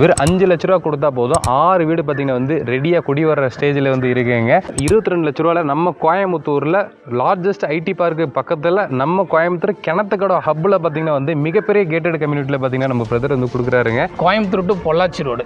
வெறும் 5 லட்ச ரூபா கொடுத்தா போதும் 6 வீடு பார்த்தீங்கன்னா வந்து ரெடியாக குடி வர்ற ஸ்டேஜில் வந்து இருக்குங்க. 22 லட்ச ரூபாவில் நம்ம கோயம்புத்தூரில் லார்ஜஸ்ட் ஐடி பார்க்கு பக்கத்தில் நம்ம கோயம்புத்தூர் கிணத்துக்கடை ஹப்பில் பார்த்தீங்கன்னா வந்து மிகப்பெரிய கேட்டட் கம்யூனிட்டியில் பார்த்தீங்கன்னா நம்ம பிரதர் வந்து கொடுக்குறாருங்க. கோயம்புத்தூர் டு பொள்ளாச்சி ரோடு,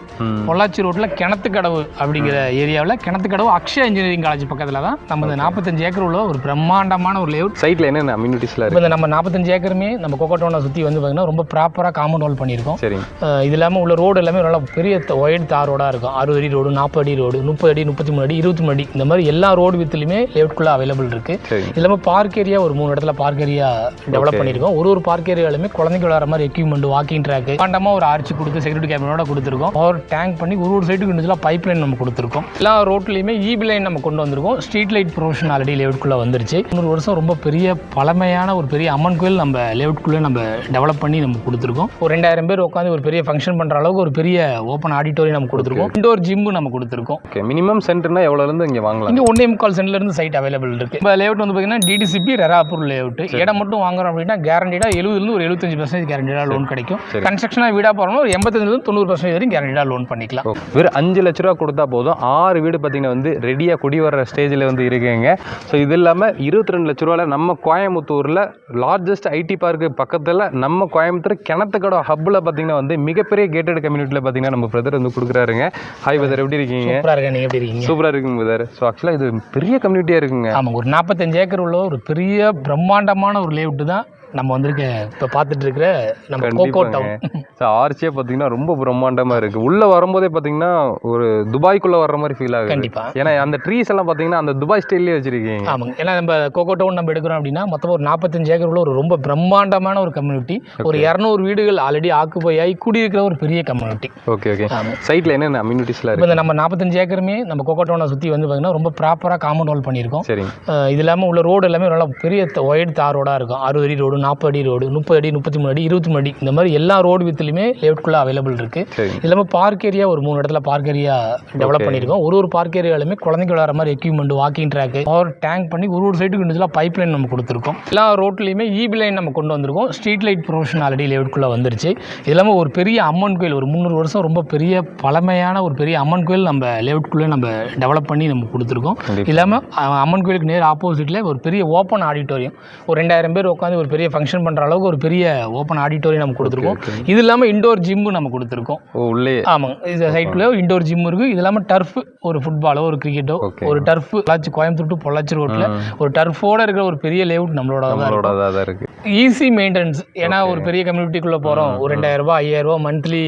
பொள்ளாச்சி ரோட்டில் கிணத்துக்கடவு அப்படிங்கிற ஏரியாவில் கிணத்துக்கடவு அக்ஷயா இன்ஜினியரிங் காலேஜ் பக்கத்தில் தான் நம்ம 45 ஏக்கர் உள்ள ஒரு பிரம்மாண்டமான ஒரு லேஅவுட். சைட்டில் என்னென்ன அம்யூனிட்டிஸ்லாம் இப்போ நம்ம 45 ஏக்கருமே நம்ம கோகோட்டோனை சுற்றி வந்து பார்த்தீங்கன்னா ரொம்ப ப்ராப்பராக காம்பவுண்ட் வால் பண்ணியிருக்கோம். சரி, இது இல்லாமல் உள்ள ரோடு எல்லாமே நல்லா பெரிய ஒயிட் தார் ரோடாக இருக்கும். 60 அடி ரோடு, 40 அடி ரோடு, 30 அடி, 33 அடி, 23 அடி, இந்த மாதிரி எல்லா ரோடு வித்துலையுமே லேஅவுட்குள்ளே அவைலபிள் இருக்குது. இது இல்லாமல் பார்க் ஏரியா ஒரு 3 இடத்துல பார்க் ஏரியா டெவலப் பண்ணியிருக்கோம். ஒரு பார்க் ஏரியாலுமே குழந்தைங்க விளையாடுற மாதிரி எக்யூப்மெண்ட், வாக்கிங் ட்ராக், பாண்டமாக ஒரு ஆர்ச்சி கொடுத்து செக்யூரிட்டி கேமரோட கொடுத்துருக்கோம். பவர் டேங்க் பண்ணி ஒரு சைட்டுக்கு இண்டிவிஜுவலாக பைப் லைன் நம்ம கொடுத்துருக்கோம். எல்லா ரோட்லையுமே ஈபி லைன் நம்ம கொண்டு வந்திருக்கோம். ஸ்ட்ரீட் லைட் ப்ரொவிஷன் ஆல்ரெடி லேஅவுட்குள்ளே வந்துருச்சு. 100 வருஷம் ரொம்ப பெரிய பழமையான ஒரு பெரிய அம்மன் கோயில் நம்ம லேஅவுட்குள்ளே நம்ம டெவலப் பண்ணி நம்ம கொடுத்துருக்கோம். ஒரு 2000 பேர் உட்காந்து ஒரு பெரிய ஃபங்க்ஷன் பண்ணுற அளவுக்கு ஒரு பெரிய ஓப்பன் ஆடிட்டோரியம் நம்ம கொடுத்துருக்கோம். இண்டோர் ஜிம் நம்ம கொடுத்துருக்கோம். மினிமம் சென்டர்னா எவ்வளோலேருந்து இங்கே வாங்கலாம்? இங்கே 1.25 சென்ட்லேருந்து சைட் அவைலபிள் இருக்குது. இப்போ லேஅவுட் வந்து பார்த்தீங்கன்னா டிடிசிபி ரெராப்பூர் லேஅவுட். இடம் மட்டும் வாங்குறோம் அப்படின்னா கேரண்டீடாக 70% ஒரு 75% கேரண்டீடாக லோன் கிடைக்கும். கன்ஸ்ட்ரக்ஷனாக வீடாக போகிறோம் ஒரு 85% வரைக்கும் கேரண்டீடாக லோன் பண்ணிக்கலாம். வெறும் 5 லட்ச ரூபா கொடுத்தா போதும் 6 வீடு பார்த்தீங்கன்னா வந்து ரெடியாக குடி வர்ற ஸ்டேஜில் வந்து இருக்குங்க. ஸோ இது இல்லாமல் 22 லட்ச ரூபாவில் நம்ம கோயம்புத்தூரில் லார்ஜஸ்ட் ஐடி பார்க்கு பக்கத்தில் நம்ம கோயம்புத்தூர் கிணத்துக்கடை ஹப்பில் பார்த்தீங்கன்னா வந்து மிகப்பெரிய கேட்டட் கம்யூனிட்டியில் பார்த்தீங்கன்னா நம்ம பிரதர் வந்து கொடுக்குறாருங்க. ஹாய் பிரதர், எப்படி இருக்கீங்க? சூப்பராக இருக்கேன். நீங்கள் எப்படி இருக்கீங்க? சூப்பராக இருக்குங்க பிரதர். ஸோ ஆக்சுவலாக இது பெரிய கம்யூனிட்டியாக இருக்குங்க. ஆமாம், ஒரு 45 ஏக்கர் உள்ள ஒரு பெரிய பிரம்மாண்டமான ஒரு லேஅவுட் தான் நம்ம வந்திருக்க இப்போ பார்த்துட்டு இருக்கிற நம்ம கோகோ டவுன். ஆர்ச்சியே பார்த்தீங்கன்னா ரொம்ப பிரம்மாண்டமாக இருக்குது. உள்ளே வரும்போதே பார்த்தீங்கன்னா ஒரு துபாய்க்குள்ளே வர்ற மாதிரி ஃபீல் ஆகுது. கண்டிப்பாக. ஏன்னா அந்த ட்ரீஸ் எல்லாம் பார்த்தீங்கன்னா அந்த துபாய் ஸ்டைல்லே வச்சிருக்கீங்க. ஆமாங்க, ஏன்னா நம்ம கோகோ டவுன் நம்ம எடுக்கிறோம் அப்படின்னா மொத்தம் ஒரு 45 ஏக்கர் உள்ள ஒரு ரொம்ப பிரம்மாண்டமான ஒரு கம்யூனிட்டி. ஒரு 200 வீடுகள் ஆல்ரெடி ஆக்குபை ஆகி குடியிருக்கிற ஒரு பெரிய கம்யூனிட்டி. Okay okay. சைட்டில் என்னென்ன அம்யூனிட்டிஸ்லாம் இருக்குது? இப்போ நம்ம 45 ஏக்கருமே நம்ம கோகோ டவுனை சுற்றி வந்து பார்த்தீங்கன்னா ரொம்ப ப்ராப்பராக காம்பவுண்ட் வால் பண்ணியிருக்கோம். சரி, இது இல்லாமல் உள்ள ரோடு எல்லாமே நல்லா பெரிய ஒயிட் தார் ரோடாக இருக்கும். 60 அடி ரோடு, 40 அடி ரோடு, 30 அடி, 33 அடி, 23 அடி, இந்த மாதிரி எல்லா ரோடு வித்துலையுமே லேஅவுட்குள்ளே அவைலபிள் இருக்குது. இது இல்லாமல் பார்க் ஏரியா ஒரு 3 இடத்துல பார்க் ஏரியா டெவலப் பண்ணியிருக்கோம். ஒரு பார்க் ஏரியாலுமே குழந்தைங்க விளையாடுற மாதிரி equipment, walking track, power tank பண்ணி ஒரு சைட்டுக்கு இண்டிவிஜுவலாக பைப் லைன் நம்ம கொடுத்துருக்கோம். எல்லா ரோட்லையுமே ஈபி லைன் நம்ம கொண்டு வந்திருக்கோம். ஸ்ட்ரீட் லைட் ப்ரொவிஷன் ஆல்ரெடி லேஅவுட்குள்ளே வந்துருச்சு. இது இல்லாமல் ஒரு பெரிய அம்மன் கோயில், ஒரு 300 வருஷம் ரொம்ப பெரிய பழமையான ஒரு பெரிய அம்மன் கோயில் நம்ம லேஅவுட்குள்ளே நம்ம டெவலப் பண்ணி நம்ம கொடுத்துருக்கோம். இல்லாமல் அம்மன் கோயிலுக்கு நேர் ஆப்போசிட்டில் ஒரு பெரிய ஓப்பன் ஆடிட்டோரியம், ஒரு 2000 பேர் உட்காந்து ஒரு பெரிய ஃபங்க்ஷன் பண்ணுற அளவுக்கு ஒரு பெரிய ஓப்பன் ஆடிட்டோரியம் நம்ம கொடுத்துருக்கோம். இது இல்லாமல் இண்டோர் ஜிம்மு நம்ம கொடுத்துருக்கோம். உள்ளே ஆமாங்க, இந்த சைட்ல இண்டோர் ஜிம் இருக்குது. இது இல்லாமல் டர்ஃப், ஒரு ஃபுட்பாலோ ஒரு கிரிக்கெட்டோ ஒரு டர்ஃப் கோயம்புத்தூர் டு பொள்ளாச்சி ரோட்டில் ஒரு டர்ஃபோட இருக்கிற ஒரு பெரிய லேஅவுட் நம்மளோட தான் இருக்குது. ஈஸி மெயின்டெனன்ஸ், ஏன்னா ஒரு பெரிய கம்யூனிட்டிக்குள்ளே போகிறோம், ஒரு 2000 ரூபா 5000 ரூபா மந்த்லி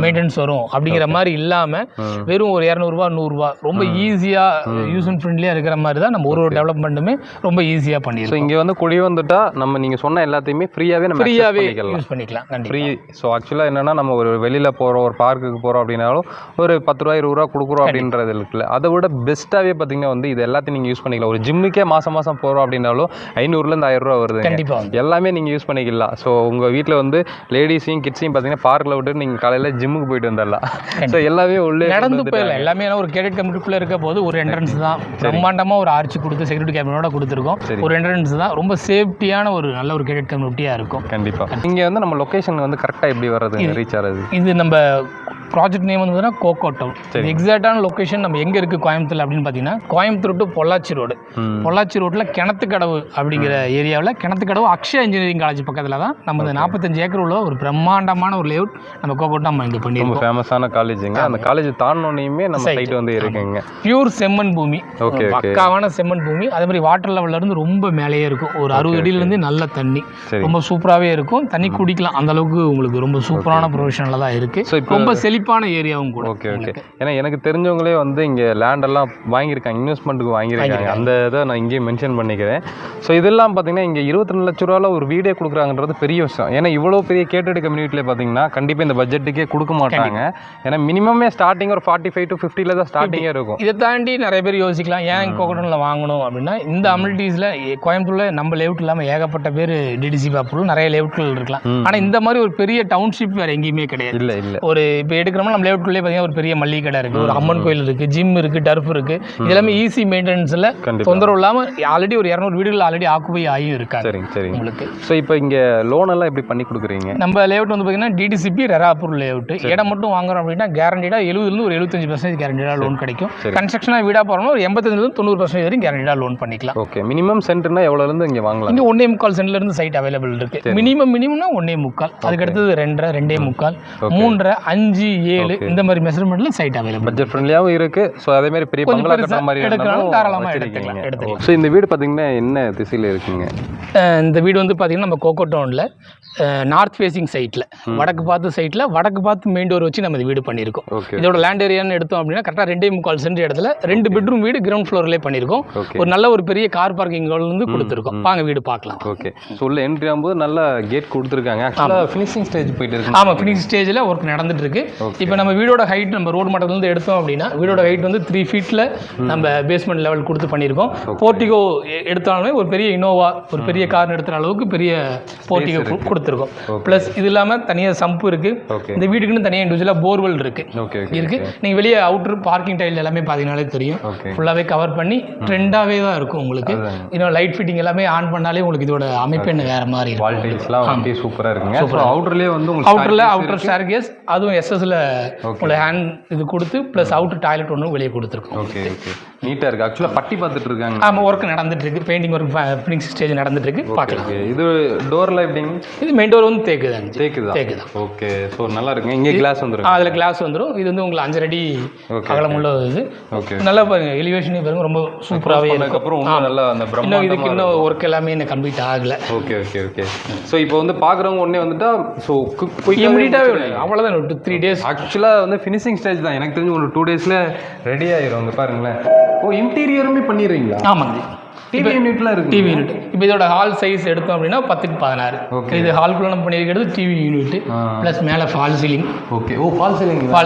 மெயின்டெனன்ஸ் வரும் அப்படிங்கிற மாதிரி இல்லாமல் வெறும் ஒரு 200 ரூபா 100 ரூபா ரொம்ப ஈஸியாக யூஸ் அண்ட் ஃப்ரெண்ட்லியாக இருக்கிற மாதிரி தான் நம்ம ஒரு டெவலப்மெண்ட்டுமே ரொம்ப ஈஸியாக பண்ணிடுறோம். இங்கே வந்து குடி வந்துட்டா நம்ம நீங்கள் சொன்ன எல்லாத்தையுமே ஃப்ரீயாகவே யூஸ் பண்ணிக்கலாம். ஃப்ரீ. ஸோ ஆக்சுவலாக என்னென்னா நம்ம ஒரு வெளியில் போகிறோம், ஒரு பார்க்குக்கு போகிறோம் அப்படின்னாலும் ஒரு 10 ரூபா 20 ரூபா கொடுக்குறோம் அப்படின்றது இருக்குல்ல, அதை விட பெஸ்ட்டாகவே பார்த்தீங்கன்னா வந்து இது எல்லாத்தையும் நீங்கள் யூஸ் பண்ணிக்கலாம். ஒரு ஜிம்முக்கே மாதம் போகிறோம் அப்படின்னாலும் 500லேருந்து 1000 ரூபா வருது. கண்டிப்பாக எல்லாமே நீங்கள் யூஸ் பண்ணிக்கலாம். ஸோ உங்கள் வீட்டில் வந்து லேடிஸையும் கிட்ஸையும் பார்த்தீங்கன்னா பார்க்கில் விட்டு நீங்கள் காலையில் ஜிம்முக்கு போயிட்டு வந்துடலாம். ஸோ எல்லாமே உள்ளே நடந்து போயிடலாம். எல்லாமே ஒரு கேடட் கம்யூனிட்டிக்குள்ளே இருக்க போது ஒரு என்ட்ரன்ஸ் தான், பிரம்மாண்டமாக ஒரு ஆர்ச்சி கொடுத்து செக்யூரிட்டி கேமரோட கொடுத்துருக்கோம். ஒரு என்ட்ரன்ஸ் தான், ரொம்ப சேஃப்டியான ஒரு நல்ல ஒரு கேடட் கம்யூனிட்டியாக இருக்கும். கண்டிப்பாக. இங்கே வந்து நம்ம லொக்கேஷன் வந்து கரெக்டாக எப்படி வர்றது, ரீச் ஆகிறது? இது நம்ம ப்ராஜெக்ட் நேம் வந்து கோகோ டவுன். எக்ஸாக்டான லொக்கேஷன் நம்ம எங்கே இருக்குது கோயம்புத்தூர் அப்படின்னு பார்த்தீங்கன்னா கோயம்புத்தூர் டு பொள்ளாச்சி ரோடு, பொள்ளாச்சி ரோட்டில் கிணத்துக்கடவு அப்படிங்கிற ஏரியாவில் கிணத்துக்கடவு அக்ஷயா இன்ஜினியரிங் காலேஜ் பக்கத்தில் தான் நம்ம 45 ஏக்கர் உள்ள ஒரு பிரம்மாண்டமான ஒரு லேஅவுட் நம்ம கோகோ நம்ம இங்கே பண்ணியிருக்கோம். ஃபேமஸான காலேஜுங்க. அந்த காலேஜ் தாண்டோனையுமே நம்ம சைட் வந்து இருக்குங்க. பியூர் செம்மண் பூமி, பக்காவான செம்மண் பூமி. அதே மாதிரி வாட்டர் லெவலில் இருந்து ரொம்ப மேலேயே இருக்கும். ஒரு 60 அடியிலேருந்து நல்ல தண்ணி, ரொம்ப சூப்பராகவே இருக்கும். தண்ணி குடிக்கலாம், அந்த அளவுக்கு உங்களுக்கு ரொம்ப சூப்பரான ப்ரொவிஷனில் தான் இருக்குது. ரொம்ப செழிப்பான ஏரியாவும் கூட. Okay okay. ஏன்னா எனக்கு தெரிஞ்சவங்களே வந்து இங்கே லேண்டெல்லாம் வாங்கியிருக்காங்க, இன்வெஸ்ட்மெண்ட்டுக்கு வாங்கியிருக்காங்க. அந்த இதை நான் இங்கேயே மென்ஷன் பண்ணிக்கிறேன். ஸோ இதெல்லாம் பார்த்தீங்கன்னா இங்கே 22 லட்ச ரூபாவில் ஒரு வீடே கொடுக்குறாங்கன்றது பெரிய விஷயம். ஏன்னா இவ்வளோ பெரிய கேட்டட் கம்யூனிட்டியில் பார்த்தீங்கன்னா கண்டிப்பாக இந்த பட்ஜெட்டுக்கே கொடுக்க மாட்டாங்க. ஏன்னா மினிமமே ஸ்டார்டிங் ஒரு 45 to 50 தான் ஸ்டார்டிங்கே இருக்கும். இதை தாண்டி நிறைய பேர் யோசிக்கலாம், ஏன் கோகோட்டனில் வாங்கணும் அப்படின்னா இந்த அம்யூனிட்டிஸில் கோயம்புத்தூரில் நம்ம லேஅவுட் இல்லாமல் ஏகப்பட்ட பேர் டிடிசி பாப்பூரில் நிறைய லேஅவுட்கள் இருக்கலாம். ஆனால் இந்த மாதிரி ஒரு பெரிய டவுன்ஷிப் வேறு எங்கேயுமே கிடையாது. இல்லை இல்லை. ஒரு இப்போ எடுக்கிறோம்னா நம்ம லேஅவுட்குள்ளே பார்த்தீங்கன்னா ஒரு பெரிய மளிகை கடை இருக்குது, ஒரு அம்மன் கோயில் இருக்குது, ஜிம் இருக்குது, டர்ஃப் இருக்குது. இது எல்லாமே ஈஸி மெயின்டெனன்ஸில் தொந்தரவு இல்லாமல் ஆல்ரெடி ஒரு 200 வீடுகள் ஆல்ரெடி ஆக்குபை ஆகியும் இருக்காங்க. சரிங்க உங்களுக்கு ஸோ இப்போ இங்கே லோன் எல்லாம் எப்படி பண்ணி கொடுக்குறீங்க? நம்ம லேஅவுட் வந்து பார்த்தீங்கன்னா டிடிசிபி ரெராப்பூர் லேஅவுட். இடம் மட்டும் வாங்குறோம் அப்படின்னா கேரண்டீடாக 70% ஒரு 75% கேரண்டீடாக லோன் கிடைக்கும். கன்ஸ்ட்ரக்ஷனாக வீடாக போகிறோம் ஒரு 85% வரைக்கும் கேரண்டீடாக லோன் பண்ணிக்கலாம். ஓகே. மினிமம் சென்ட்னா எவ்வளோலேருந்து இங்கே வாங்கலாம்? இங்கே 1.25 சென்ட்லேருந்து சைட் அவைலபிள் இருக்குது. மினிமம்னா 1.25, அதுக்கு அடுத்தது 2.5, 2.25, 3.5, 5, 7 இந்த மாதிரி மெஷர்மெண்ட்டில் சைட் அவைலபிள். பட்ஜெட் ஃப்ரெண்ட்லியாகவும் இருக்குது. ஸோ அதே மாதிரி பெரிய பங்களா கட்டுற மாதிரி எடுக்கலாம், தாராளமாக எடுத்துக்கலாம். ஸோ இந்த வீடு பார்த்தீங்கன்னா என்ன திசையில் இருக்குங்க? இந்த வீடு வந்து பார்த்தீங்கன்னா நம்ம கோகோ டவுனில் நார்த் ஃபேசிங் சைட்டில், வடக்கு பார்த்து சைட்டில், வடக்கு பார்த்து மெயின் டோர் வச்சு நம்ம இந்த வீடு பண்ணியிருக்கோம். இதோட லேண்ட் ஏரியான்னு எடுத்தோம் அப்படின்னா கரெக்டாக 2.25 சென்ட் இடத்துல 2 பெட்ரூம் வீடு கிரவுண்ட் ஃப்ளோர்லேயே பண்ணியிருக்கோம். ஒரு நல்ல ஒரு பெரிய கார் பார்க்கிங் வந்து கொடுத்துருக்கோம். வாங்க வீடு பார்க்கலாம். ஓகே. ஸோ உள்ள என்ட்ரி ஆகும்போது நல்ல கேட் கொடுத்துருக்காங்க. ஆக்சுவலாக ஃபினிஷிங் ஸ்டேஜ் போயிட்டு இருக்கு. ஆமாம், ஃபினிஷிங் ஸ்டேஜில் ஒர்க் நடந்துட்டு இருக்கு. இப்போ நம்ம வீடோட ஹைட் நம்ம ரோடு மட்டத்துலேருந்து எடுத்தோம் அப்படின்னா வீடோட ஹைட் வந்து 3 ஃபீட்டில் நம்ம பேஸ்மெண்ட் லெவல் கொடுத்து பண்ணியிருக்கோம். போர்ட்டிகோ எடுத்தாலுமே ஒரு பெரிய இனோவா, ஒரு பெரிய கார் எடுத்துகிற அளவுக்கு பெரிய போர்ட்டிகோ கொடுத்துருக்கோம். ப்ளஸ் இது இல்லாமல் தனியாக சம்பு இருக்குது. இந்த வீட்டுக்குன்னு தனியாக இண்டிவிஜுவலாக போர்வெல் இருக்குது. நீங்கள் வெளியே அவுட்ரு பார்க்கிங் டைல் எல்லாமே பார்த்தீங்கன்னாலே தெரியும். ஃபுல்லாகவே கவர் பண்ணி ட்ரெண்டாகவே தான் இருக்கும் உங்களுக்கு. இன்னும் லைட் ஃபிட்டிங் எல்லாமே ஆன் பண்ணாலே உங்களுக்கு இதோட அமைப்பு என்ன வேறு மாதிரி இருக்கும். வால் டைல்ஸ்லாம் அப்படியே சூப்பராக இருக்குங்க. சூப்பராக அவுட்டர்லேயே வந்து அவுட்டர் ஸ்டேர்கேஸ், அதுவும் எஸ்எஸ்ல உங்களுக்கு ஹேண்ட் இது கொடுத்து ப்ளஸ் அவுட்டர் டாய்லெட் ஒன்று வெளியே கொடுத்துருக்கோம். ஓகே. நீட்டாக இருக்குது. ஆக்சுவலாக பட்டி பார்த்துட்டு இருக்காங்க. ஆமாம், ஒர்க் நடந்துட்டு இருக்கு. பெயிண்டிங் ஒர்க் ஃபினிஷிங் ஸ்டேஜ் நடந்துட்டு இருக்கு. பார்க்கலாம். இது டோரில் எப்படிங்க? இது மெயின் டோர் வந்து தேக்கு தான். ஓகே. ஸோ நல்லா இருக்குங்க. இங்கே கிளாஸ் வந்துடும். அதில் கிளாஸ் வந்துடும். இது வந்து உங்களுக்கு 5 அடி அகலமுள்ள இது. ஓகே. நல்லா பாருங்க, எலிவேஷனே பாருங்க, ரொம்ப சூப்பராகவே இருக்கு. அப்புறம் நல்லா அந்த இன்னும் இதுக்கு இன்னும் ஒர்க் எல்லாமே என்ன கம்ப்ளீட் ஆகலை. ஓகே. ஸோ இப்போ வந்து பார்க்குறவங்க ஒன்றே வந்துட்டா ஸோ இமீடியட்டாகவே அவ்வளோதான். 2-3 டேஸ். ஆக்சுவலாக வந்து ஃபினிஷிங் ஸ்டேஜ் தான். எனக்கு தெரிஞ்சு ஒரு 2 டேஸில் ரெடி ஆயிரும். அங்கே பாருங்களேன். இன்டீரியருமே பண்ணிடுறீங்களா? ஆமாங்க. டிவி யூனிட்லாம் இருக்குது. டிவி யூனிட் இப்போ இதோட ஹால் சைஸ் எடுத்தோம் அப்படின்னா 10க்கு 16. இது ஹால்குள்ள நம்ம பண்ணியிருக்கிறது டிவி யூனிட் ப்ளஸ் மேலே fall ceiling. Okay. Fall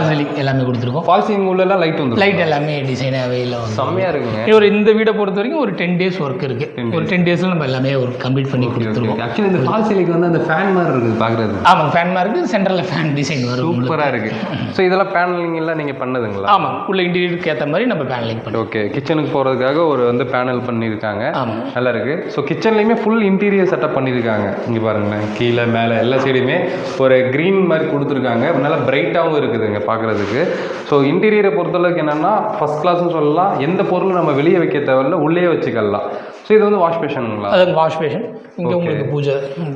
ceiling எல்லாமே கொடுத்துருக்கோம். ஃபால் சீலிங் உள்ளெல்லாம் லைட் வந்து லைட் எல்லாமே டிசைனாகவே இல்லை, செம்மையாக இருக்குங்க. இந்த வீடை பொறுத்த வரைக்கும் ஒரு 10 டேஸ் ஒர்க் இருக்குது. ஒரு 10 டேஸில் நம்ம எல்லாமே ஒர்க் கம்ப்ளீட் பண்ணி கொடுத்துருவோம். ஆக்சுவலி இந்த ஃபால் சீலிங் வந்து அந்த ஃபேன் மாதிரி இருக்குது பார்க்குறது. ஆமாம், ஃபேன் மாதிரி இருக்குது. சென்டரில் ஃபேன் டிசைன் வரும். சூப்பராக இருக்குது. ஸோ இதெல்லாம் பேனலிங் எல்லாம் நீங்கள் பண்ணதுங்களா? ஆமாம், உள்ள இன்டீரியருக்கு ஏற்ற மாதிரி நம்ம பேனலிங் பண்ணுவோம். ஓகே. கிச்சனுக்கு போகிறதுக்காக ஒரு வந்து பேனல் பண்ணியிருக்காங்க. ஆமாம், நல்லா இருக்குது. ஸோ கிச்சன்லேயுமே ஃபுல் இன்டீரியர் செட்டப் பண்ணியிருக்காங்க. இங்கே பாருங்களேன், கீழே மேலே எல்லா சைடுமே ஒரு க்ரீன் மாதிரி கொடுத்துருக்காங்க. நல்லா பிரைட்டாகவும் இருக்குதுங்க பார்க்குறதுக்கு. ஸோ இன்டீரியரை பொறுத்தளவுக்கு என்னென்னா ஃபஸ்ட் கிளாஸ்னு சொல்லலாம். எந்த பொருளும் நம்ம வெளியே வைக்க தேவையில்ல, உள்ளே வச்சுக்கலாம். ஸோ இது வந்து வாஷ் பேஷனுங்களா? அது வாஷ் பேஷன். இங்கே உங்களுக்கு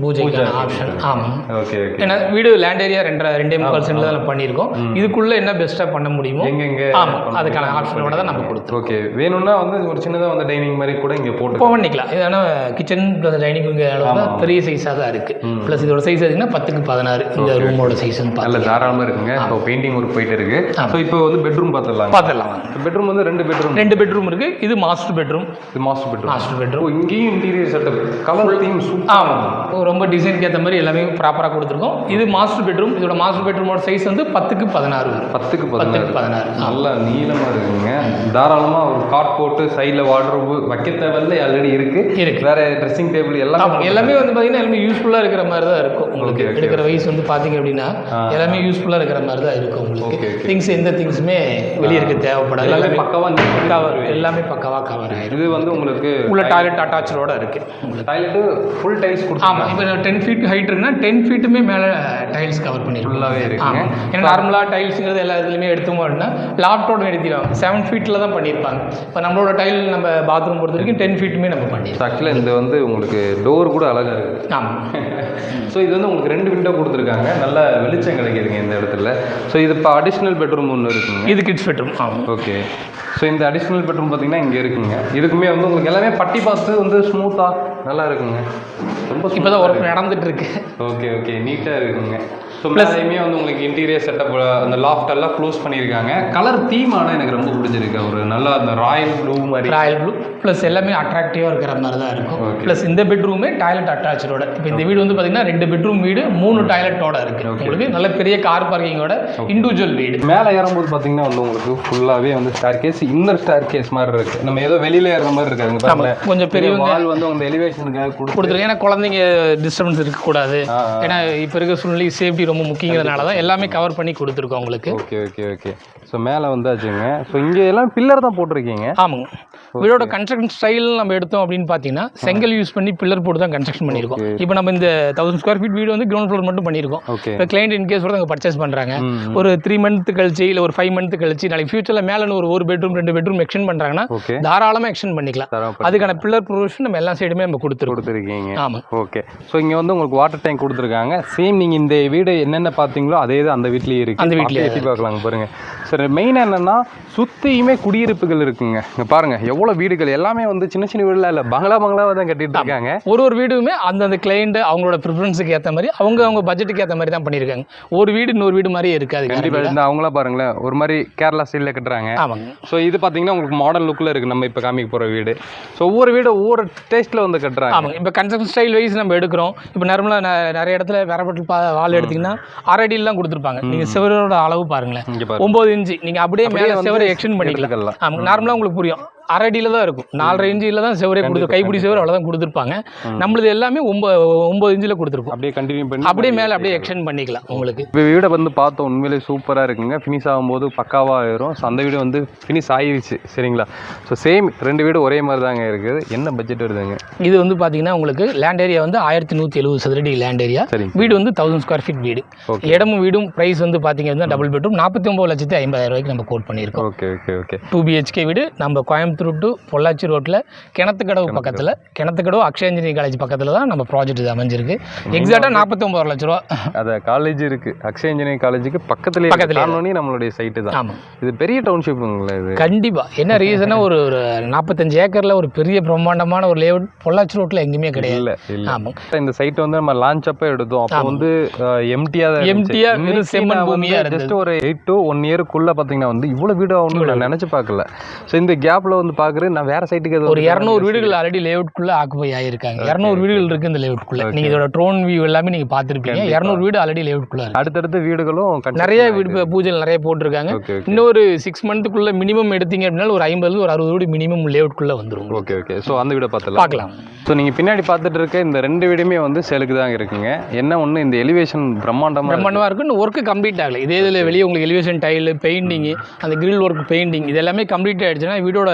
பூஜைக்கான ஆப்ஷன். ஆமாம். ஓகே. ஏன்னா வீடு லேண்ட் ஏரியா 2.25 சென்ட்ல தான் பண்ணியிருக்கோம். இதுக்குள்ளே என்ன பெஸ்ட்டாக பண்ண முடியுமோ எங்கெங்கே ஆமாம் அதுக்கான ஆப்ஷனோட தான் நம்ம கொடுத்தோம். ஓகே. வேணும்னா வந்து ஒரு சின்னதாக வந்து டைனிங் மாதிரி கூட இங்கே போட்டு பண்ணிக்கலாம். இது ஆனால் கிச்சன் ப்ளஸ் டைனிங் அளவு தான் பெரிய சைஸாக தான் இருக்குது. ப்ளஸ் இதோட சைஸ் பார்த்தீங்கன்னா 10க்கு 16 இந்த ரூமோட சைஸ் நல்ல தாராளமாக இருக்குங்க. ஸோ பெயிண்டிங் ஒர்க் போயிட்டு இருக்கு. ஸோ இப்போ வந்து பெட்ரூம் பார்த்துடலாம். பெட்ரூம் வந்து 2 பெட்ரூம் இருக்குது. இது மாஸ்டர் பெட்ரூம். Master bedroom. இங்கேயும் interior setup colour theme super. ஆமாம், ரொம்ப டிசைனுக்கு ஏற்ற மாதிரி எல்லாமே ப்ராப்பராக கொடுத்துருக்கோம். இது மாஸ்டர் பெட்ரூம். இதோட மாஸ்டர் பெட்ரூமோட சைஸ் வந்து 10க்கு 16 வரும். 10க்கு 16 நல்லா நீளமாக இருக்குங்க. தாராளமாக ஒரு காட் போட்டு சைடில் வார்ட்ரோப் வைக்க தேவையில்லை, ஆல்ரெடி இருக்குது. வேற ட்ரெஸ்ஸிங் டேபிள் எல்லாமே வந்து பார்த்தீங்கன்னா எல்லாமே யூஸ்ஃபுல்லாக இருக்கிற மாதிரி தான் இருக்கும். உங்களுக்கு எடுக்கிற வயசு வந்து பார்த்தீங்க அப்படின்னா எல்லாமே யூஸ்ஃபுல்லாக இருக்கிற மாதிரி தான் இருக்கும். உங்களுக்கு திங்ஸ் எந்த திங்ஸுமே வெளியே இருக்க தேவைப்படாது. எல்லாமே பக்காவாக கவர் ஆயிடும். இது வந்து உங்களுக்கு உள்ள டாய்லெட் அட்டாச்சோட இருக்குது. டாய்லெட்டு ஃபுல் டைல்ஸ் கொடுத்து. ஆமாம், இப்போ 10 ஃபீட் ஹைட் இருக்குன்னா 10 ஃபீட்டுமே மேலே டைல்ஸ் கவர் பண்ணியிருக்கோம். ஃபுல்லாகவே இருக்குது. ஏன்னா நார்மலாக டைல்ஸுங்கிறது எல்லா இதுலையுமே எடுத்தோம் அப்படின்னா லாப்டோட நிறுத்திடுவாங்க. 7 ஃபீட்டில் தான் பண்ணியிருப்பாங்க. இப்போ நம்மளோட டைல் நம்ம பாத்ரூம் பொறுத்த வரைக்கும் 10 ஃபீட்டுமே நம்ம பண்ணிடுவோம். ஆக்சுவலாக இந்த வந்து உங்களுக்கு டோர் கூட அழகாக இருக்குது. ஆமாம். ஸோ இது வந்து உங்களுக்கு 2 விண்டோ கொடுத்துருக்காங்க. நல்ல வெளிச்சம் கிடைக்குதுங்க இந்த இடத்துல. ஸோ இது இப்போ அடிஷ்னல் பெட்ரூம் ஒன்று இருக்குங்க. இது கிட்ஸ் பெட்ரூம். ஆமாம். ஓகே. ஸோ இந்த அடிஷ்னல் பெட்ரூம் பார்த்தீங்கன்னா இங்கே இருக்குங்க. இதுக்குமே வந்து உங்களுக்கு எல்லாமே பட்டி பார்த்து வந்து ஸ்மூத்தாக நல்லா இருக்குங்க. ரொம்ப இப்போ தான் ஒர்க் நடந்துட்டு இருக்கு. ஓகே. நீட்டாக இருக்குங்க. ஸோ ப்ளஸ்மே வந்து உங்களுக்கு இன்டீரியர் செட்டப் அந்த லாஃப்ட் எல்லாம் க்ளோஸ் பண்ணியிருக்காங்க. கலர் தீம் ஆனால் எனக்கு ரொம்ப பிடிச்சிருக்கு. ஒரு நல்லா அந்த ராயல் ப்ளூ ப்ளஸ் எல்லாமே அட்ராக்டிவாக இருக்கிற மாதிரி தான் இருக்கும். ப்ளஸ் இந்த பெட்ரூமே டாய்லெட் அட்டாச்சோட. இப்போ இந்த வீடு வந்து பார்த்தீங்கன்னா 2 பெட்ரூம் வீடு 3 டாய்லெட்டோட இருக்குது. உங்களுக்கு நல்ல பெரிய கார் பார்க்கிங்கோட இண்டிவிஜுவல் வீடு. மேலே ஏறும்போது பார்த்தீங்கன்னா வந்து உங்களுக்கு ஃபுல்லாகவே வந்து ஸ்டேர்கேஸ், இன்னர் ஸ்டேர்கேஸ் மாதிரி இருக்குது. நம்ம ஏதோ வெளியில் ஏறுற மாதிரி இருக்காங்க. கொஞ்சம் பெரிய வால் வந்து அந்த எலிவேஷனுக்காக கொடுத்துருக்கேன். ஏன்னா குழந்தைங்க டிஸ்டர்பன்ஸ் இருக்கக்கூடாது. ஏன்னா இப்போ இருக்க சூழ்நிலை சேஃப்டி சேஃப்டி ரொம்ப முக்கியங்கிறதுனால தான் எல்லாமே கவர் பண்ணி கொடுத்துருக்கோம் உங்களுக்கு. Okay okay okay. ஸோ மேலே வந்தாச்சுங்க. ஸோ இங்கே எல்லாம் பில்லர் தான் போட்டிருக்கீங்க. ஆமாங்க. வீடோட கன்ஸ்ட்ரக்ஷன் ஸ்டைல் நம்ம எடுத்தோம் அப்படின்னு பார்த்தீங்கன்னா செங்கல் யூஸ் பண்ணி பில்லர் போட்டு தான் கன்ஸ்ட்ரக்ஷன் பண்ணியிருக்கோம். இப்போ நம்ம இந்த 1000 ஸ்கொயர் ஃபீட் வீடு வந்து கிரவுண்ட் ஃப்ளோர் மட்டும் பண்ணியிருக்கோம். இப்போ கிளைண்ட் இன்கேஸ் கூட பர்ச்சேஸ் பண்ணுறாங்க, ஒரு 3 மந்த் கழிச்சு இல்லை ஒரு 5 மந்த் கழிச்சு நாளைக்கு ஃபியூச்சரில் மேலே ஒரு பெட்ரூம் 2 பெட்ரூம் எக்ஸ்டெண்ட் பண்ணுறாங்கன்னா தாராளமாக எக்ஸ்டெண்ட் பண்ணிக்கலாம். அதுக்கான பில்லர் ப்ரொவிஷன் நம்ம எல்லா சைடுமே நம்ம கொடுத்துருக்கீங்க. ஆமாம். ஓகே. ஸோ இங்கே வந்து உங்களுக்கு வாட்டர் டேங்க் கொடுத்துருக்காங்க. சேம் நீங்கள் இந்த வீடு என்னென்ன பார்த்தீங்களோ அதே தான் அந்த வீட்லேயே இருக்குது. அந்த வீட்லேயே எட்டி பார்க்கலாங்க பாருங்க. சரி, மெயினாக என்னென்னா சுற்றியுமே குடியிருப்புகள் இருக்குங்க. இங்கே பாருங்கள் எவ்வளோ வீடுகள் எல்லாமே வந்து சின்ன சின்ன வீடுலாம் இல்லை, பங்களாவாக தான் கட்டிட்டு இருக்காங்க. ஒரு வீடுமே அந்தந்த கிளைண்ட் அவங்களோட ப்ரிஃபரன்ஸுக்கு ஏற்ற மாதிரி அவங்க பட்ஜெட்டுக்கு ஏற்ற மாதிரி தான் பண்ணியிருக்காங்க. ஒரு வீடு இன்னொரு வீடு மாதிரியே இருக்காது. கண்டிப்பாக இந்த அவங்களாம் பாருங்களேன் ஒரு மாதிரி கேரளா ஸ்டைலில் கட்டுறாங்க. ஆமாங்க. ஸோ இது பார்த்தீங்கன்னா உங்களுக்கு மாடர்ன் லுக்கில் இருக்குது. நம்ம இப்போ காமிக்க போகிற வீடு ஸோ ஒவ்வொரு வீடு ஒவ்வொரு டேஸ்ட்டில் வந்து கட்டுறாங்க. ஆமாங்க. இப்போ கன்ஸ்ட்ரக்ஷன் ஸ்டைல் வைஸ் நம்ம எடுக்கிறோம். இப்போ நார்மலாக நிறைய இடத்துல வேறப்பட்டு வால் எடுத்திங்கன்னா 1/2 அடியில் கொடுத்துருப்பாங்க. நீங்கள் செவரோட அளவு பாருங்களேன், 9 இன்ச்சு. நீங்கள் அப்படியே மேலே செவரை எக்ஸ்டெண்ட் பண்ணிக்கலாம். ஆமாம், நார்மலாக உங்களுக்கு புரியும். 1/2 அடியில் தான் இருக்கும். 4.5 இன்ச்சில் தான் செவரே கைப்பிடி செவரு அவ்வளோதான் கொடுத்துருப்பாங்க. நம்மளது எல்லாமே 9 இன்ச்சில் கொடுத்துருப்போம். அப்படியே கண்டினியூ பண்ணி அப்படியே மேலே அப்படியே எக்ஸ்டெண்ட் பண்ணிக்கலாம். உங்களுக்கு இப்போ வீடை வந்து பார்த்தோம், உண்மையிலே சூப்பராக இருக்குங்க. ஃபினிஷ் ஆகும்போது பக்காவாக ஆயிரும். ஸோ அந்த வீடு வந்து ஃபினிஷ் ஆகிடுச்சு. சரிங்களா? ஸோ சேம் 2 வீடு ஒரே மாதிரி தாங்க இருக்குது. என்ன பட்ஜெட் வருதுங்க? இது வந்து பார்த்தீங்கன்னா உங்களுக்கு லேண்ட் ஏரியா வந்து 1170 சதுரடி லேண்ட் ஏரியா. வீடு வந்து 1000 ஸ்கொயர் ஃபீட் வீடு. இடமும் வீடும் ப்ரைஸ் வந்து பார்த்தீங்கன்னா டபுள் பெட்ரூம் 49,50,000 நம்ம கோட் பண்ணியிருக்கோம். Okay okay okay. 2 BHK வீடு. நம்ம கோயம்புத்தூர் டு பொள்ளாச்சி ரோட்டில் கிணத்துக்கடவு பக்கத்தில், கிணத்துக்கடவு அக்ஷயா இன்ஜினியரிங் காலேஜ் பக்கத்தில் தான் நம்ம ப்ராஜெக்ட் இது அமைஞ்சிருக்கு. எக்ஸாக்டாக 49 லட்ச ரூபா. அது காலேஜ் இருக்குது, அக்ஷயா இன்ஜினியரிங் காலேஜுக்கு பக்கத்துலேயே நம்மளுடைய சைட்டு தான். ஆமாம். இது பெரிய டவுன்ஷிப்புங்களா இது? கண்டிப்பாக. என்ன ரீசனாக ஒரு 45 ஏக்கரில் ஒரு பெரிய பிரம்மாண்டமான ஒரு லேஅவுட் பொள்ளாச்சி ரோட்டில் எங்கேயுமே கிடையாது. இல்லை. ஆமாம். இந்த சைட்டை வந்து நம்ம லான்ச் அப்போ எடுத்தோம். அப்போ வந்து எம்டியாக செம்மண் பூமியாக ஜஸ்ட் ஒரு 8 to 1 இயருக்குள்ளே பார்த்தீங்கன்னா வந்து இவ்வளோ வீடு ஆகணும்னு நான் நினச்சி பார்க்கல. ஸோ இந்த கேப்பில் வந்து பார்க்குறேன் நான் வேறு சைட்டுக்கு ஒரு 200 வீடுகள் ஆல்ரெடி லேஅவுட்குள்ளே ஆக்குபை ஆகியிருக்காங்க. 200 வீடுகள் இருக்குது இந்த லேஅவுட்குள்ளே. நீங்கள் இதோட ட்ரோன் வியூ எல்லாமே நீங்கள் பார்த்துருப்பீங்க. 200 வீடு ஆல்ரெடி லேஅவுட்குள்ளே இருக்குது. அடுத்தடுத்த வீடுகளும் நிறைய வீடு பூஜைகள் நிறைய போட்டிருக்காங்க. இன்னொரு 6 மந்த்துக்குள்ளே மினிமம் எடுத்தீங்க அப்படின்னா ஒரு 50 ஒரு 60 வீடு மினிமம் லேஅவுட்குள்ளே வந்துடும். Okay okay. ஸோ அந்த வீடை பார்க்கலாம். ஸோ நீங்கள் பின்னாடி பார்த்துட்டு இருக்க இந்த 2 வீடுமே வந்து சேலுக்கு தான் இருக்குங்க. என்ன ஒன்று இந்த எலிவேஷன் பிரம்மாண்டமாக இருக்குன்னு ஒர்க்கு கம்ப்ளீட் ஆகலை. இதே இதில் வெளியே உங்களுக்கு எலிவேஷன் டைலு, பெயிண்டிங்கு, அந்த கிரில் ஒர்க், பெயிண்டிங் இது எல்லாமே கம்ப்ளீட் ஆகிடுச்சுன்னா வீடோட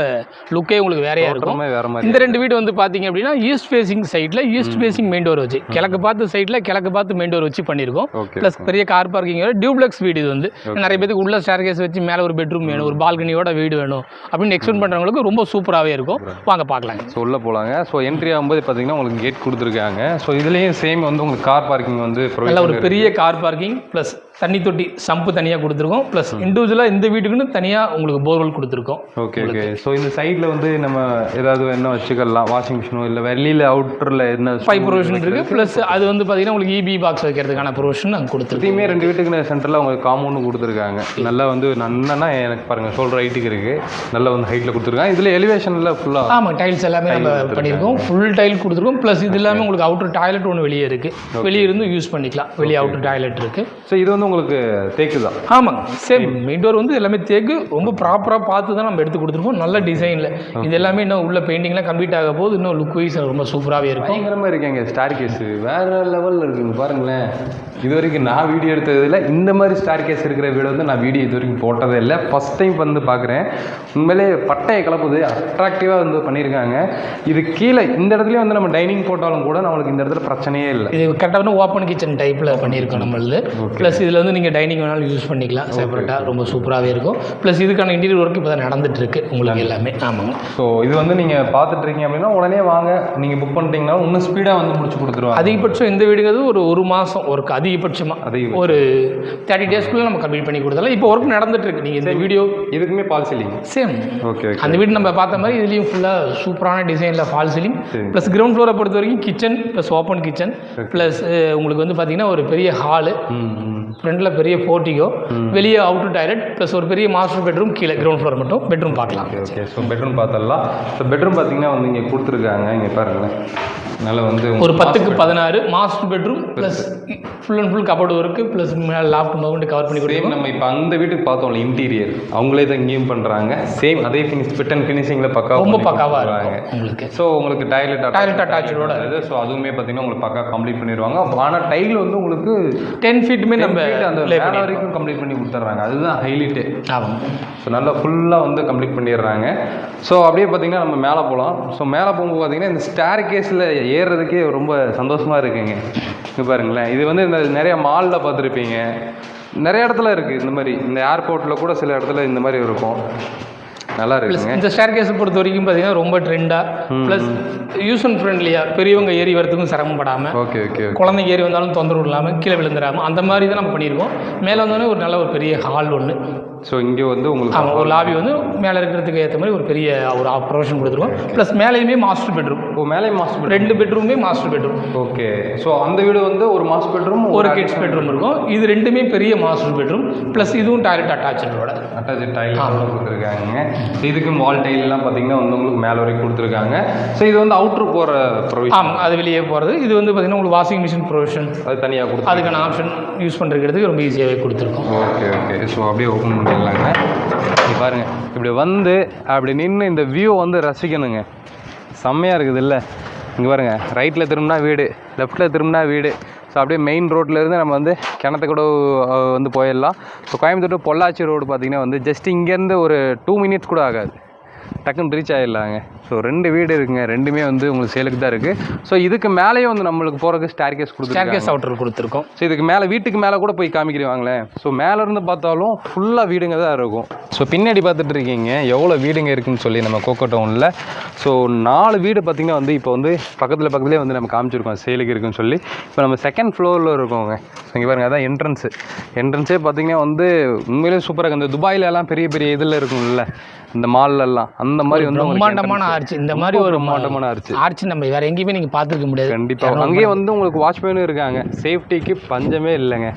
லுக்கே உங்களுக்கு வேறையாக இருக்கும். இந்த 2 வீடு வந்து பார்த்தீங்க அப்படின்னா ஈஸ்ட் ஃபேசிங் சைட்டில் ஈஸ்ட் ஃபேசிங் மெயின் டோர் வச்சு, கிழக்கு பார்த்து சைட்டில் கிழக்கு பார்த்து மெயின் டோர் வச்சு பண்ணியிருக்கோம். ப்ளஸ் பெரிய கார் பார்க்கிங் டியூப்ளெக்ஸ் வீடு. இது வந்து நிறைய பேருக்கு உள்ள ஸ்டேர்கேஸ் வச்சு மேலே ஒரு பெட்ரூம் வேணும், ஒரு பால்கனியோட வீடு வேணும் அப்படின்னு எக்ஸ்பெக்ட் பண்ணுறவங்களுக்கு ரொம்ப சூப்பராகவே இருக்கும். வாங்க பார்க்கலாங்க. ஸோ உள்ளே போகலாங்க. ஸோ என்ட்ரி ஆகும்போது பார்த்தீங்கன்னா உங்களுக்கு கேட் கொடுத்துருக்காங்க. ஸோ இதுலேயும் சேம் வந்து உங்களுக்கு கார் பார்க்கிங் வந்து நல்ல ஒரு பெரிய கார் பார்க்கிங் ப்ளஸ் தண்ணி தொட்டி சம்பு தனியாக கொடுத்துருக்கோம். ப்ளஸ் இண்டிவிஜுவலாக இந்த வீட்டுக்குன்னு தனியாக உங்களுக்கு போர்வெல் கொடுத்துருக்கோம். Okay okay. ஸோ இந்த சைடில் வந்து நம்ம ஏதாவது என்ன வச்சுக்கலாம், வாஷிங் மிஷினோ இல்லை வெளியில் அவுட்டரில் என்ன பைப் ப்ரொவிஷன் இருக்குது. ப்ளஸ் அது வந்து பார்த்தீங்கன்னா உங்களுக்கு இபி பாக்ஸ் வைக்கிறதுக்கான ப்ரொவிஷன் நாங்கள் கொடுத்துருக்கோம். இதையுமே 2 வீட்டுக்கு சென்டரில் உங்களுக்கு காம்பவுண்டு கொடுத்துருக்காங்க. நல்லா வந்து நன்னா எனக்கு பாருங்கள் ஷோல்டர் ஹைட்டுக்கு இருக்குது. நல்லா வந்து ஹைட்டில் கொடுத்துருக்காங்க. இதில் எலிவேஷனில் ஃபுல்லாக ஆமாம் டைல்ஸ் எல்லாமே நம்ம பண்ணியிருக்கோம். ஃபுல் டைல் கொடுத்துருக்கோம். ப்ளஸ் இது எல்லாமே உங்களுக்கு அவுட்டர் டாய்லெட் ஒன்று வெளியே இருக்குது. வெளியே இருந்து யூஸ் பண்ணிக்கலாம். வெளியே அவுட்டர் டாய்லெட் இருக்குது. ஸோ இது வந்து உங்களுக்கு தேக்கு தான். ஆமாங்க. சேம் மெயின் டோர் வந்து எல்லாமே தேக்கு. ரொம்ப ப்ராப்பராக பார்த்து தான் நம்ம எடுத்து கொடுத்துருப்போம். நல்ல டிசைனில் இது எல்லாமே இன்னும் உள்ள பெயிண்டிங்லாம் கம்ப்ளீட் ஆக போது இன்னும் லுக் வைஸ் ரொம்ப சூப்பராகவே இருக்கும். பயங்கரமாக இருக்காங்க. ஸ்டார் கேஸ் வேறு லெவலில் இருக்குங்க பாருங்களேன். இது வரைக்கும் நான் வீடியோ எடுத்ததில் இந்த மாதிரி ஸ்டார் கேஸ் இருக்கிற வீடு வந்து நான் வீடியோ இது வரைக்கும் போட்டதே இல்லை. ஃபஸ்ட் டைம் வந்து பார்க்குறேன். உண்மையிலே பட்டையை கலப்புது. அட்ராக்டிவாக வந்து பண்ணியிருக்காங்க. இது கீழே இந்த இடத்துலையும் வந்து நம்ம டைனிங் போட்டாலும் கூட நம்மளுக்கு இந்த இடத்துல பிரச்சனையே இல்லை. இது கரெக்டாக ஓப்பன் கிச்சன் டைப்பில் பண்ணியிருக்கோம் நம்மளது. ப்ளஸ் இதில் வந்து நீங்கள் டைனிங் வேணாலும் யூஸ் பண்ணிக்கலாம் செப்பரேட்டாக. ரொம்ப சூப்பராகவே இருக்கும். ப்ளஸ் இதுக்கான இன்டீரியர் ஒர்க் இப்போ தான் நடந்துட்டு இருக்கு உங்களுக்கு எல்லாமே. ஆமாங்க. ஸோ இது வந்து நீங்கள் பார்த்துட்டு இருக்கீங்க அப்படின்னா உடனே வாங்க. நீங்கள் புக் பண்ணிட்டீங்கன்னா இன்னும் ஸ்பீடாக வந்து முடிச்சு கொடுத்துருவாங்க. அதிகபட்சம் இந்த வீடுங்கிறது ஒரு மாதம் ஒர்க் அதிகபட்சமாக ஒரு 30 டேஸ்க்குள்ளே நம்ம கம்ப்ளீட் பண்ணி கொடுத்தாலும் இப்போ ஒர்க் நடந்துட்டு இருக்கு. நீங்கள் இந்த வீடியோ இதுக்குமே ஃபால் சீலிங் சேம். ஓகே. அந்த வீடு நம்ம பார்த்த மாதிரி இதுலேயும் ஃபுல்லாக சூப்பரான டிசைனில் ஃபால் சீலிங். ப்ளஸ் கிரவுண்ட் ஃப்ளோரை பொறுத்த வரைக்கும் kitchen plus open kitchen plus உங்களுக்கு வந்து பார்த்தீங்கன்னா ஒரு பெரிய ஹாலு ஃப்ரண்ட்டில் பெரிய போர்ட்டிகோ, வெளியே அவுட்டர் டாய்லெட் ப்ளஸ் ஒரு பெரிய மாஸ்டர் பெட்ரூம், கீழே கிரவுண்ட் ஃப்ளோர் மட்டும் பெட்ரூம் பார்க்கலாம். ஓகே. ஸோ பெட்ரூம் பார்த்துடலாம். ஸோ பெட்ரூம் பார்த்தீங்கன்னா வந்து இங்கே கொடுத்துருக்காங்க, இங்கே பாருங்களேன். அதனால் வந்து ஒரு 10x16 master bedroom plus full and full cupboard work plus மேலே லாஃப்ட் மவுண்ட் கவர் பண்ணி கொடுத்து. நம்ம இப்போ அந்த வீட்டுக்கு பார்த்தோம்ல இன்டீரியர், அவங்களே தான் இங்கேயும் பண்ணுறாங்க. சேம் அதே ஃபிட் அண்ட் ஃபினிஷிங்கில் ரொம்ப பக்காவாக இருக்கும் உங்களுக்கு. ஸோ உங்களுக்கு டாய்லெட் அட்டாச்சோட இது. ஸோ அதுவுமே பார்த்தீங்கன்னா உங்களுக்கு பக்கா கம்ப்ளீட் பண்ணிடுவாங்க. ஆனால் டைல் வந்து உங்களுக்கு 10 ஃபீட்டுமே நம்ம அந்த மேலே வரைக்கும் கம்ப்ளீட் பண்ணி கொடுத்துட்றாங்க. அதுதான் ஹைலைட்டு. ஆமாம். ஸோ நல்லா ஃபுல்லாக வந்து கம்ப்ளீட் பண்ணிடுறாங்க. ஸோ அப்படியே பார்த்தீங்கன்னா நம்ம மேலே போகலாம். ஸோ மேலே போகும்போது பார்த்தீங்கன்னா இந்த ஸ்டேர் கேஸில் ஏறுறதுக்கே ரொம்ப சந்தோஷமாக இருக்குங்க. இங்கே பாருங்களேன், இது வந்து இந்த நிறைய மாலில் பார்த்துருப்பீங்க, நிறைய இடத்துல இருக்குது இந்த மாதிரி. இந்த ஏர்போர்ட்டில் கூட சில இடத்துல இந்த மாதிரி இருக்கும். நல்லா இருக்குங்க. இந்த ஸ்டேர் கேஸை பொறுத்த வரைக்கும் பார்த்தீங்கன்னா ரொம்ப ட்ரெண்டாக ப்ளஸ் யூஸ் அண்ட் ஃப்ரெண்ட்லியாக, பெரியவங்க ஏறி வரதுக்கும் சிரமப்படாமல், ஓகே குழந்தைங்க ஏறி வந்தாலும் தொந்தரவு இல்லாமல், கீழே விழுந்துடாமல் அந்த மாதிரி தான் நம்ம பண்ணியிருக்கோம். மேலே வந்தோடனே ஒரு நல்ல ஒரு பெரிய ஹால் ஒன்று. ஸோ இங்கே வந்து உங்களுக்கு ஒரு லாபி வந்து மேலே இருக்கிறதுக்கு ஏற்ற மாதிரி ஒரு பெரிய ஒரு ப்ரொவிஷன் கொடுத்துருவோம். ப்ளஸ் மேலேயுமே மாஸ்டர் பெட்ரூம். மேலே மாஸ்டர் பெட்ரூம், 2 பெட்ரூமே மாஸ்டர் பெட்ரூம். ஓகே. ஸோ அந்த வீடு வந்து ஒரு மாஸ்டர் பெட்ரூம், ஒரு கிட்ஸ் பெட்ரூம் இருக்கும். இது 2மே பெரிய மாஸ்டர் பெட்ரூம் ப்ளஸ் இதுவும் டாய்லெட் அட்டாச்சோட டைலோட கொடுத்துருக்காங்க. இதுக்கும் வால் டைல்லாம் பார்த்தீங்கன்னா வந்து உங்களுக்கு மேலே வரைக்கும் கொடுத்துருக்காங்க. ஸோ இது வந்து அவுட்ரு போகிற ப்ரொவிஷன். ஆமாம், அது வெளியே போகிறது. இது வந்து பார்த்தீங்கன்னா உங்களுக்கு வாஷிங் மிஷின் ப்ரொவிஷன் அது தனியாக கொடுத்து அதுக்கான ஆப்ஷன் யூஸ் பண்ணுறதுக்கு ரொம்ப ஈஸியாகவே கொடுத்துருக்கோம். ஓகே. ஸோ அப்படியே ஓப்பன் பண்ணிடலாங்க. பாருங்க, இப்படி வந்து அப்படி நின்று இந்த வியூ வந்து ரசிக்கணுங்க. செம்மையாக இருக்குது இல்லை? இங்கே பாருங்க, ரைட்டில் திரும்பினா வீடு, லெஃப்ட்டில் திரும்பினா வீடு. ஸோ அப்படியே மெயின் ரோட்லேருந்து நம்ம வந்து கிணத்துக்கூட வந்து போயிடலாம். So Coimbatore to Pollachi road பார்த்திங்கன்னா வந்து ஜஸ்ட் இங்கேருந்து ஒரு 2 மினிட்ஸ் கூட ஆகாது, டக்குன்னு ரீச் ஆகிடலாங்க. ஸோ 2 வீடு இருக்குங்க, 2மே வந்து உங்களுக்கு சேலுக்கு தான் இருக்குது. ஸோ இதுக்கு மேலேயும் வந்து நம்மளுக்கு போகிறதுக்கு ஸ்டேர் கேஸ் அவுட்டர் கொடுத்துருக்கோம். ஸோ இதுக்கு மேலே வீட்டுக்கு மேலே கூட போய் காமிக்கிறவாங்களேன். ஸோ மேலேருந்து பார்த்தாலும் ஃபுல்லாக வீடுங்க தான் இருக்கும். ஸோ பின்னாடி பார்த்துட்டு இருக்கீங்க எவ்வளோ வீடுங்க இருக்குதுன்னு சொல்லி நம்ம கோகோ டவுனில். ஸோ 4 வீடு பார்த்திங்கன்னா வந்து இப்போ வந்து பக்கத்துலேயே வந்து நம்ம காமிச்சிருக்கோம் சேலுக்கு இருக்குன்னு சொல்லி. இப்போ நம்ம 2nd ஃப்ளோரில் இருக்கோங்க. ஸோ இங்கே பாருங்கள், அதான் என்ட்ரன்ஸே பார்த்திங்கன்னா வந்து உண்மையிலே சூப்பராக இருக்குது. இந்த துபாயில் எல்லாம் பெரிய இதில் இருக்கும்ல, இந்த மால்லெல்லாம் அந்த மாதிரி வந்து பிரம்மாண்டமான ஆர்ச். இந்த மாதிரி ஒரு பிரம்மாண்டமான ஆர்ச் நம்ம வேற எங்கேயுமே நீங்கள் பார்த்துருக்க முடியாது. கண்டிப்பாக அங்கேயே வந்து உங்களுக்கு வாட்ச்மேனும் இருக்காங்க, சேஃப்டிக்கு பஞ்சமே இல்லைங்க.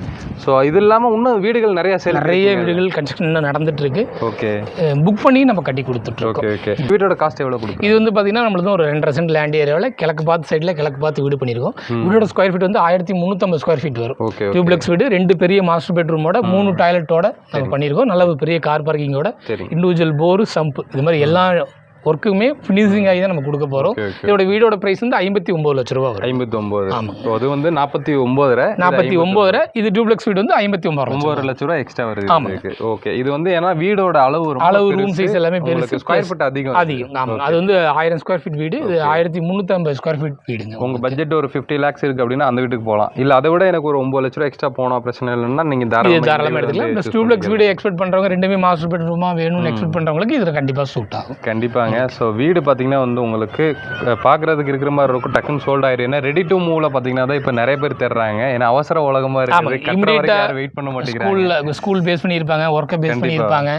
ஸோ இது இல்லாமல் இன்னும் வீடுகள் நிறைய வீடுகள் கன்ஸ்ட்ரக்ஷன் இன்னும் நடந்துட்டு இருக்கு. ஓகே, புக் பண்ணி நம்ம கட்டி கொடுத்துட்ருக்கோம். ஓகே. வீட்டோட காஸ்ட் எவ்வளோ கொடுக்கும்? இது வந்து பார்த்தீங்கன்னா நம்மளுக்கு ஒரு 2.5 சென்ட் லேண்ட் ஏரியாவில் கிழக்கு பார்த்து வீடு பண்ணியிருக்கோம். வீடோட ஸ்கொயர் ஃபீட் வந்து 1350 ஸ்கொயர் ஃபீட் வரும். டியூப்ளெக்ஸ் வீடு, 2 பெரிய மாஸ்டர் பெட்ரூமோட 3 டாய்லெட்டோட நம்ம பண்ணியிருக்கோம். நல்ல ஒரு பெரிய கார் பார்க்கிங்கோட, இண்டிவிஜுவல் போரு, சம்பு, இது மாதிரி எல்லா ஒர்க்குமே ஃபினிஷிங் ஆகி தான் நம்ம கொடுக்க போகிறோம். இதோட வீடோட ப்ரைஸ் வந்து 59 லட்ச ரூபா வரும். 59. ஆமாம். அது வந்து 49. இது டியூப்ளெக்ஸ் வீடு வந்து 59 லட்ச ரூபா எக்ஸ்ட்ரா வருது. ஓகே. இது வந்து ஏன்னா வீடோட அளவு ரூம் சைஸ் எல்லாமே பெருசு, ஸ்கொயர் ஃபீட் அதிகம். ஆமாம். அது வந்து 1000 ஸ்கொயர் ஃபீட் வீடு, இது 1350 ஸ்கொயர் ஃபீட் வீடுங்க. உங்கள் பட்ஜெட் ஒரு 50 lakhs இருக்குது அப்படின்னா அந்த வீட்டுக்கு போகலாம். இல்லை அதை விட எனக்கு ஒரு 9 லட்ச ரூபா எக்ஸ்ட்ரா போனால் பிரச்சனை இல்லைன்னா நீங்கள் தாராளமாக எடுத்துக்கலாம். ப்ளஸ் டியூப்ளெக்ஸ் வீடு எக்ஸ்பெக்ட் பண்ணுறவங்க, 2மே மாஸ்டர் பெட்ரூமாக வேணும்னு எக்ஸ்பெக்ட் பண்ணுறவங்களுக்கு இதில் கண்டிப்பாக சூட் ஆகும். கண்டிப்பாங்க. ஸோ வீடு பார்த்தீங்கன்னா வந்து உங்களுக்கு பார்க்குறதுக்கு இருக்கிற மாதிரி இருக்கும், டக்குன்னு சோல்ட் ஆயிடும். ஏன்னா ரெடி டு மூவ்ல பார்த்தீங்கன்னா தான் இப்போ நிறைய பேர் தர்றாங்க. ஏன்னா அவசர உலகமாக இருக்குது, வெயிட் பண்ண மாட்டேங்கிறாங்க. ஸ்கூல் பேஸ் பண்ணியிருப்பாங்க, ஒர்க்கை பேஸ் பண்ணியிருப்பாங்க.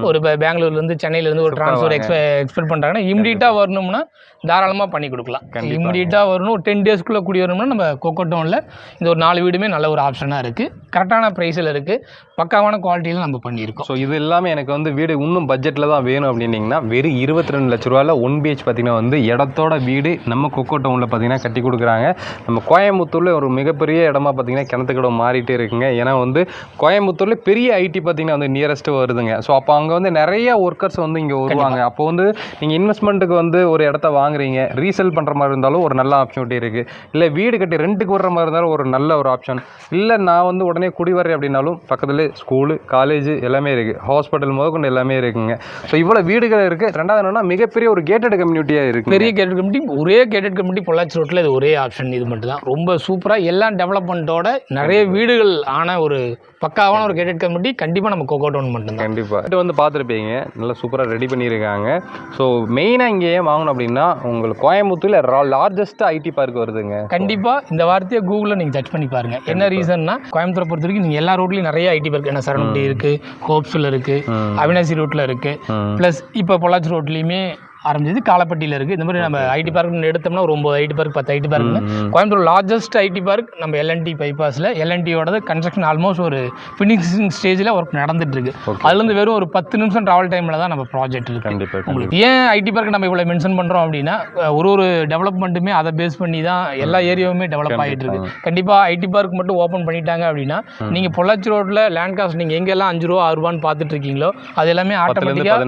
ஒரு பெங்களூர்லேருந்து சென்னையிலேருந்து ஒரு ட்ரான்ஸ்ஃபர் எக்ஸ்பெக்ட் பண்ணுறாங்கன்னா இம்மிடியட்டாக வரணும்னா தாராளமாக பண்ணி கொடுக்கலாம். இம்மிடியட்டாக வரணும், ஒரு 10 டேஸ்க்குள்ளே கூடி வரணும்னா நம்ம கோகோ டவுனில் இந்த ஒரு 4 வீடுமே நல்ல ஒரு ஆப்ஷனாக இருக்குது. கரெக்டான ப்ரைஸில் இருக்குது, பக்காவான குவாலிட்டியில் நம்ம பண்ணியிருக்கோம். ஸோ இது எல்லாமே எனக்கு வந்து வீடு இன்னும் பட்ஜெட்டில் தான் வேணும் அப்படின்னிங்கன்னா வெறும் 22 லட்ச ரூபாயில் 1 BH பார்த்தீங்கன்னா வந்து இடத்தோட வீடு நம்ம கோகோ டவுனில் பார்த்தீங்கன்னா கட்டி கொடுக்குறாங்க. நம்ம கோயம்புத்தூரில் ஒரு மிகப்பெரிய இடமா பார்த்தீங்கன்னா கிணத்துக்கடை மாறிட்டே இருக்குங்க. ஏன்னா வந்து கோயம்புத்தூரில் பெரிய ஐடி பார்த்தீங்கன்னா வந்து நியரஸ்ட்டு வருதுங்க. ஸோ அப்போ அங்கே வந்து நிறைய ஒர்க்கர்ஸ் வந்து இங்கே வருவாங்க. அப்போ வந்து நீங்கள் இன்வெஸ்ட்மெண்ட்டுக்கு வந்து ஒரு இடத்த வாங்குறீங்க, ரீசேல் பண்ணுற மாதிரி இருந்தாலும் ஒரு நல்ல ஆப்ஷனிட்டி இருக்குது. இல்லை வீடு கட்டி ரெண்ட்டுக்கு வர்ற மாதிரி இருந்தாலும் ஒரு நல்ல ஒரு ஆப்ஷன். இல்லை நான் வந்து உடனே குடி வரேன் அப்படின்னாலும் பக்கத்தில் ஸ்கூலு, காலேஜ் எல்லாமே இருக்குது, ஹாஸ்பிட்டல் முதற்கொண்டு எல்லாமே இருக்குங்க. ஸோ இவ்வளோ வீடுகள் இருக்குது. ரெண்டாவது என்னன்னா மிகப்பெரிய ஒரு கேட்டட் கம்யூனிட்டியாக இருக்குது. பெரிய கேட்டட் கம்யூனிட்டி, ஒரே கேட்டட் கம்யூனிட்டி பொள்ளாச்சி ரோட்டில் இது ஒரே ஆப்ஷன். இது மட்டும் தான் ரொம்ப சூப்பராக எல்லா டெவலப்மெண்ட்டோட நிறைய வீடுகள் ஆன ஒரு பக்காவான ஒரு கேட்டட் கம்யூனிட்டி கண்டிப்பாக நம்ம கோகோ டவுன் மட்டும்தான். கண்டிப்பாக இது வந்து பார்த்துருப்பீங்க, நல்லா சூப்பராக ரெடி பண்ணியிருக்காங்க. ஸோ மெயினாக இங்கே ஏன் வாங்கணும் அப்படின்னா உங்களுக்கு கோயம்புத்தூரில் லார்ஜஸ்ட் ஐடி பார்க் வருதுங்க. கண்டிப்பாக இந்த வார்த்தையை கூகுளில் நீங்கள் சர்ச் பண்ணி பாருங்கள். என்ன ரீசன்னா கோயம்புத்தூரை பொறுத்த வரைக்கும் நீங்கள் எல்லா ரோட்லையும் நிறைய ஐடி பார்க், என்ன சரவணப்பட்டி இருக்குது, ஹோப்ஸில் இருக்குது, அவினாசி ரோட்டில் இருக்குது, ப்ளஸ் இப்போ பொள்ளாச்சி ரோட்லேயுமே ஆரம்பிச்சது காலப்பட்டியில் இருக்குது. இந்த மாதிரி நம்ம ஐடி பார்க் எடுத்தோம்னா ஒரு 9 IT park 10 IT park Coimbatore largest IT park நம்ம எல்என்டி பைபாஸில். எல்என்டியோட கன்ஸ்ட்ரக்ஷன் ஆல்மோஸ்ட் ஒரு ஃபினிஷிங் ஸ்டேஜில் ஒர்க் நடந்துட்டு இருக்கு. அதுலேருந்து வெறும் ஒரு 10 நிமிஷம் ட்ராவல் டைமில் தான் நம்ம ப்ராஜெக்ட் இருக்குது. உங்களுக்கு ஏன் ஐடி பார்க் நம்ம இவ்வளோ மென்ஷன் பண்ணுறோம் அப்படின்னா ஒரு டெவலப்மெண்ட்டுமே அதை பேஸ் பண்ணி தான் எல்லா ஏரியாவுமே டெவலப் ஆகிட்டு இருக்கு. கண்டிப்பாக ஐடி பார்க் மட்டும் ஓப்பன் பண்ணிட்டாங்க அப்படின்னா நீங்கள் பொள்ளாச்சி ரோட்டில் லேண்ட் காஸ்ட் நீங்கள் எங்கெல்லாம் 5 ரூபா 6 ரூபான்னு பார்த்துட்டு இருக்கீங்களோ அது எல்லாமே ஆட்டோமேட்டிக்காக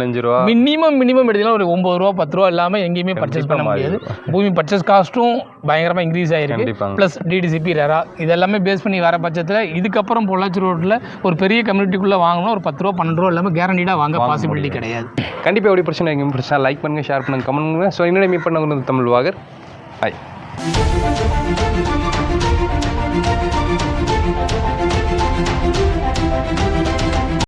மினிமம் எடுத்தீங்கன்னா ஒரு 9 ரூபா 10 ரூபா இல்லாமல் எங்கேயுமே பர்ச்சேஸ் பண்ண முடியாது. பூமி பர்ச்சேஸ் காஸ்ட்டும் பயங்கரமாக இன்க்ரீஸ் ஆகிருக்கு. ப்ளஸ் டிடிசிபி ரெரா இதெல்லாமே பேஸ் பண்ணி வர பட்சத்தில் இதுக்கப்புறம் பொள்ளாச்சி ரோட்டில் ஒரு பெரிய கம்யூனிட்டிக்குள்ளே வாங்கணும் ஒரு 10 ரூபா 12 ரூபா இல்லாமல் கேரண்டீடாக வாங்க பாசிபிலிட்டி கிடையாது. கண்டிப்பாக எப்படி பிரச்சனை எங்கே பிரச்சனை லைக் பண்ணுங்கள், ஷேர் பண்ணுங்கள், கமெண்ட் பண்ணுங்கள். ஸோ என்னோட மீட் பண்ண தமிழ் வாகர். ஹாய்.